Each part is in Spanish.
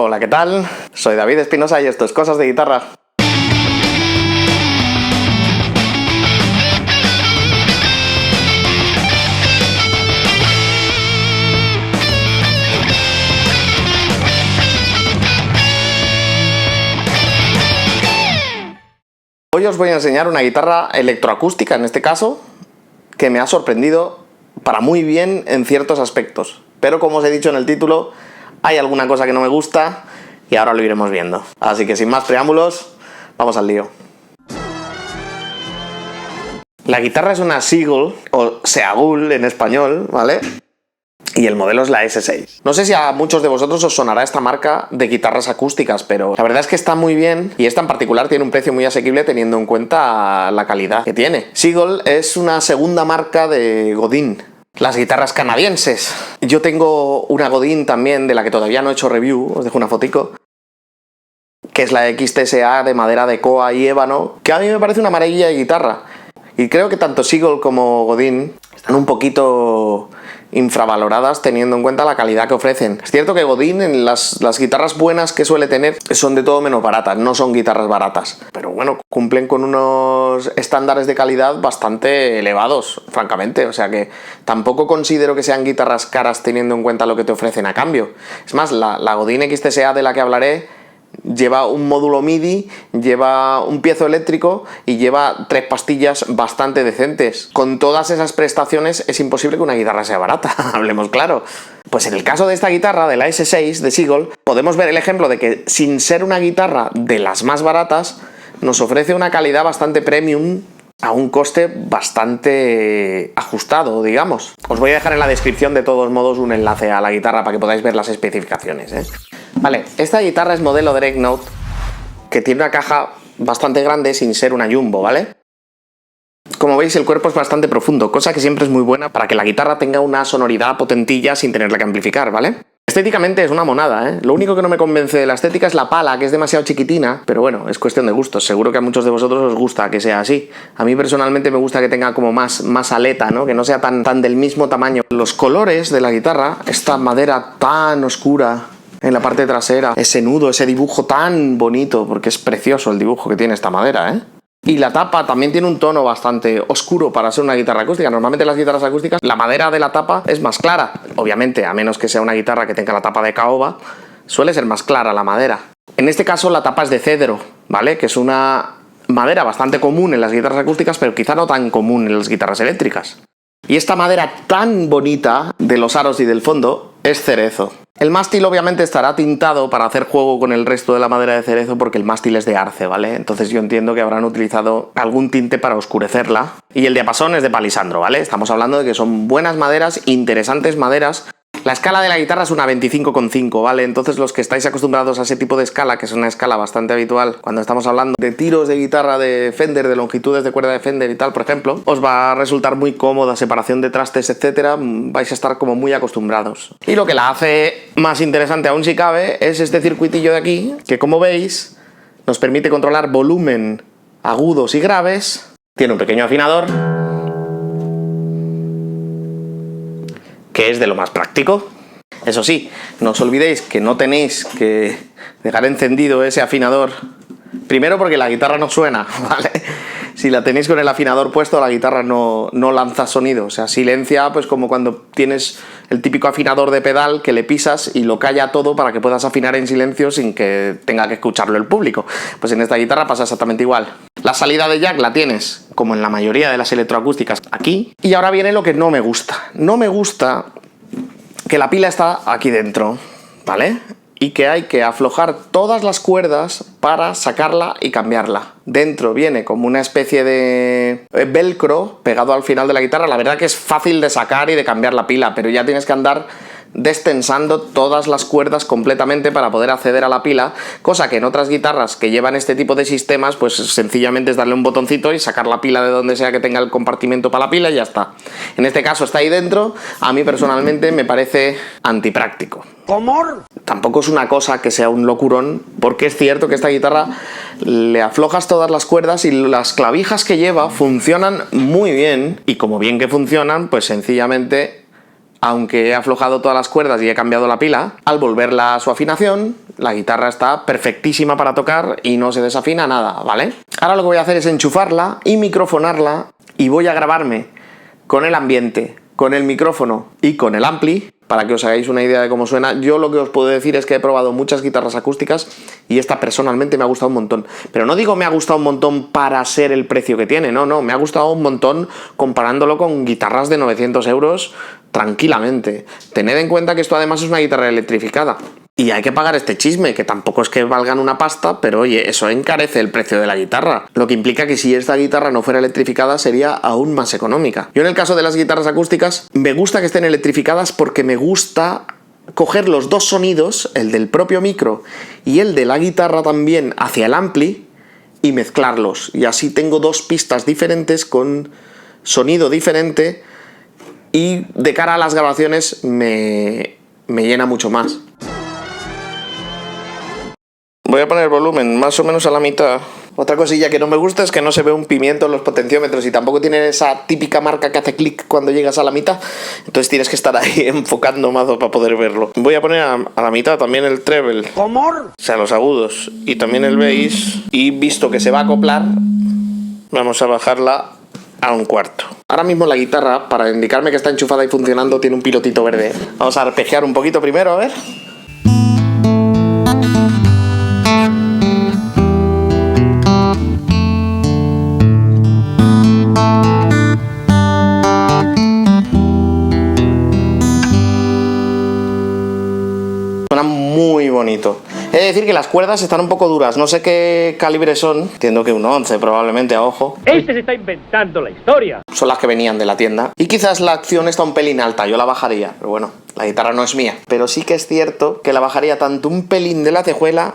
Hola, ¿qué tal? Soy David Espinosa y esto es Cosas de Guitarra. Hoy os voy a enseñar una guitarra electroacústica, en este caso, que me ha sorprendido para muy bien en ciertos aspectos. Pero como os he dicho en el título, hay alguna cosa que no me gusta y ahora lo iremos viendo. Así que sin más preámbulos, vamos al lío. La guitarra es una Seagull, o Seagull en español, ¿vale? Y el modelo es la S6. No sé si a muchos de vosotros os sonará esta marca de guitarras acústicas, pero la verdad es que está muy bien y esta en particular tiene un precio muy asequible teniendo en cuenta la calidad que tiene. Seagull es una segunda marca de Godin, las guitarras canadienses. Yo tengo una Godin también de la que todavía no he hecho review, os dejo una fotico, que es la XTSA de madera de coa y ébano, que a mí me parece una maravilla de guitarra. Y creo que tanto Seagull como Godin están un poquito infravaloradas teniendo en cuenta la calidad que ofrecen. Es cierto que Godin en las guitarras buenas que suele tener son de todo menos baratas, no son guitarras baratas, pero bueno, cumplen con unos estándares de calidad bastante elevados, francamente, o sea que tampoco considero que sean guitarras caras teniendo en cuenta lo que te ofrecen a cambio. Es más, la Godin XTSA de la que hablaré lleva un módulo MIDI, lleva un piezoeléctrico y lleva 3 pastillas bastante decentes. Con todas esas prestaciones es imposible que una guitarra sea barata, hablemos claro. Pues en el caso de esta guitarra, de la S6 de Seagull, podemos ver el ejemplo de que sin ser una guitarra de las más baratas, nos ofrece una calidad bastante premium a un coste bastante ajustado, digamos. Os voy a dejar en la descripción de todos modos un enlace a la guitarra para que podáis ver las especificaciones, ¿eh? Vale, esta guitarra es modelo Dreadnought, que tiene una caja bastante grande sin ser una Jumbo, ¿vale? Como veis, el cuerpo es bastante profundo, cosa que siempre es muy buena para que la guitarra tenga una sonoridad potentilla sin tenerla que amplificar, ¿vale? Estéticamente es una monada, ¿eh? Lo único que no me convence de la estética es la pala, que es demasiado chiquitina, pero bueno, es cuestión de gustos. Seguro que a muchos de vosotros os gusta que sea así. A mí personalmente me gusta que tenga como más aleta, ¿no? Que no sea tan del mismo tamaño. Los colores de la guitarra, esta madera tan oscura en la parte trasera, ese nudo, ese dibujo tan bonito, porque es precioso el dibujo que tiene esta madera, ¿eh? Y la tapa también tiene un tono bastante oscuro para ser una guitarra acústica. Normalmente las guitarras acústicas, la madera de la tapa es más clara. Obviamente, a menos que sea una guitarra que tenga la tapa de caoba, suele ser más clara la madera. En este caso la tapa es de cedro, ¿vale? Que es una madera bastante común en las guitarras acústicas, pero quizá no tan común en las guitarras eléctricas. Y esta madera tan bonita de los aros y del fondo es cerezo. El mástil obviamente estará tintado para hacer juego con el resto de la madera de cerezo porque el mástil es de arce, ¿vale? Entonces yo entiendo que habrán utilizado algún tinte para oscurecerla. Y el diapasón es de palisandro, ¿vale? Estamos hablando de que son buenas maderas, interesantes maderas. La escala de la guitarra es una 25,5, ¿vale? Entonces los que estáis acostumbrados a ese tipo de escala, que es una escala bastante habitual cuando estamos hablando de tiros de guitarra de Fender, de longitudes de cuerda de Fender y tal, por ejemplo, os va a resultar muy cómoda, separación de trastes, etcétera, vais a estar como muy acostumbrados. Y lo que la hace más interesante aún si cabe es este circuitillo de aquí, que como veis nos permite controlar volumen, agudos y graves. Tiene un pequeño afinador, que es de lo más práctico. Eso sí, no os olvidéis que no tenéis que dejar encendido ese afinador, primero porque la guitarra no suena, ¿vale? Si la tenéis con el afinador puesto, la guitarra no lanza sonido, o sea, silencia, pues como cuando tienes el típico afinador de pedal que le pisas y lo calla todo para que puedas afinar en silencio sin que tenga que escucarlo el público. Pues en esta guitarra pasa exactamente igual. La salida de jack la tienes, como en la mayoría de las electroacústicas, aquí. Y ahora viene lo que no me gusta. No me gusta que la pila está aquí dentro, ¿vale? Y que hay que aflojar todas las cuerdas para sacarla y cambiarla. Dentro viene como una especie de velcro pegado al final de la guitarra. La verdad que es fácil de sacar y de cambiar la pila, pero ya tienes que andar destensando todas las cuerdas completamente para poder acceder a la pila, cosa que en otras guitarras que llevan este tipo de sistemas, pues sencillamente es darle un botoncito y sacar la pila de donde sea que tenga el compartimento para la pila y ya está. En este caso está ahí dentro. A mí personalmente me parece antipráctico. ¿Cómo? Tampoco es una cosa que sea un locurón, porque es cierto que esta guitarra le aflojas todas las cuerdas y las clavijas que lleva funcionan muy bien, y como bien que funcionan, pues sencillamente aunque he aflojado todas las cuerdas y he cambiado la pila, al volverla a su afinación, la guitarra está perfectísima para tocar y no se desafina nada, ¿vale? Ahora lo que voy a hacer es enchufarla y microfonarla y voy a grabarme con el ambiente, con el micrófono y con el ampli, para que os hagáis una idea de cómo suena. Yo lo que os puedo decir es que he probado muchas guitarras acústicas y esta personalmente me ha gustado un montón. Pero no digo me ha gustado un montón para ser el precio que tiene, no, me ha gustado un montón comparándolo con guitarras de 900 euros tranquilamente. Tened en cuenta que esto además es una guitarra electrificada. Y hay que pagar este chisme, que tampoco es que valgan una pasta, pero oye, eso encarece el precio de la guitarra. Lo que implica que si esta guitarra no fuera electrificada sería aún más económica. Yo en el caso de las guitarras acústicas, me gusta que estén electrificadas porque me gusta coger los dos sonidos, el del propio micro y el de la guitarra también, hacia el ampli y mezclarlos. Y así tengo dos pistas diferentes con sonido diferente y de cara a las grabaciones me llena mucho más. Voy a poner el volumen más o menos a la mitad. Otra cosilla que no me gusta es que no se ve un pimiento en los potenciómetros y tampoco tiene esa típica marca que hace clic cuando llegas a la mitad. Entonces tienes que estar ahí enfocando mazo para poder verlo. Voy a poner a la mitad también el treble. ¿Cómo? O sea, los agudos. Y también el bass. Y visto que se va a acoplar, vamos a bajarla a 1/4. Ahora mismo la guitarra, para indicarme que está enchufada y funcionando, tiene un pilotito verde. Vamos a arpegiar un poquito primero, a ver. Muy bonito. He de decir que las cuerdas están un poco duras, no sé qué calibre son, entiendo que un 11 probablemente a ojo. Este se está inventando la historia. Son las que venían de la tienda. Y quizás la acción está un pelín alta, yo la bajaría, pero bueno, la guitarra no es mía. Pero sí que es cierto que la bajaría tanto un pelín de la cejuela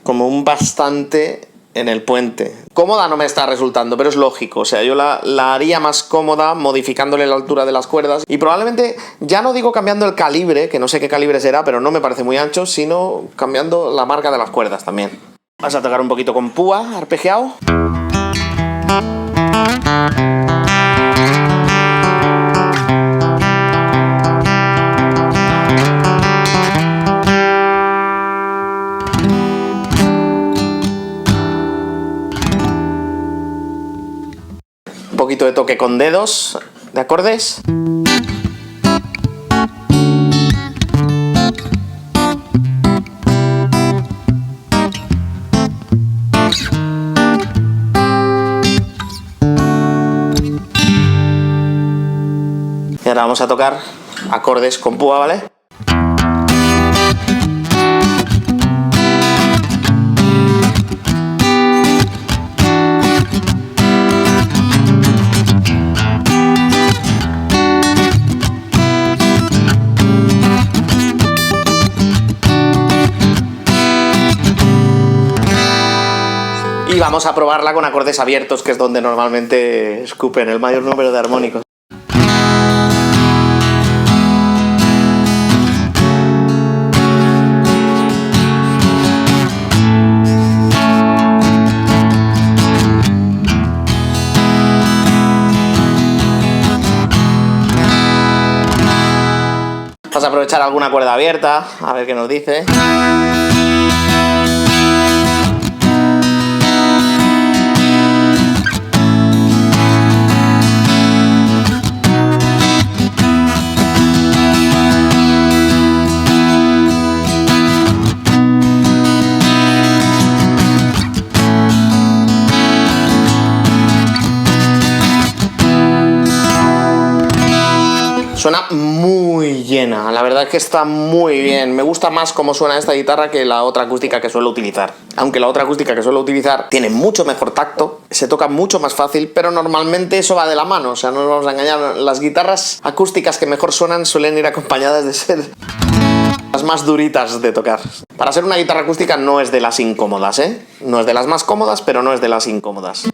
como un bastante en el puente. Cómoda no me está resultando, pero es lógico. O sea, yo la haría más cómoda modificándole la altura de las cuerdas y probablemente, ya no digo cambiando el calibre, que no sé qué calibre será, pero no me parece muy ancho, sino cambiando la marca de las cuerdas también. Vas a tocar un poquito con púa, arpegiado. Un poquito de toque con dedos de acordes. Y ahora vamos a tocar acordes con púa, ¿vale? Y vamos a probarla con acordes abiertos, que es donde normalmente escupen el mayor número de armónicos. Vamos a aprovechar alguna cuerda abierta, a ver qué nos dice. Suena muy llena, la verdad es que está muy bien. Me gusta más cómo suena esta guitarra que la otra acústica que suelo utilizar. Aunque la otra acústica que suelo utilizar tiene mucho mejor tacto, se toca mucho más fácil, pero normalmente eso va de la mano, o sea, no nos vamos a engañar. Las guitarras acústicas que mejor suenan suelen ir acompañadas de ser las más duritas de tocar. Para ser una guitarra acústica no es de las incómodas, ¿eh? No es de las más cómodas, pero no es de las incómodas.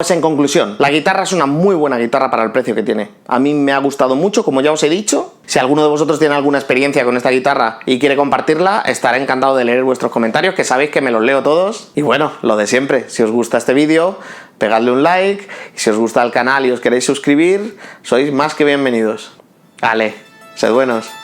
Pues en conclusión, la guitarra es una muy buena guitarra para el precio que tiene. A mí me ha gustado mucho, como ya os he dicho. Si alguno de vosotros tiene alguna experiencia con esta guitarra y quiere compartirla, estaré encantado de leer vuestros comentarios, que sabéis que me los leo todos. Y bueno, lo de siempre, si os gusta este vídeo, pegadle un like, y si os gusta el canal y os queréis suscribir, sois más que bienvenidos. Vale, sed buenos.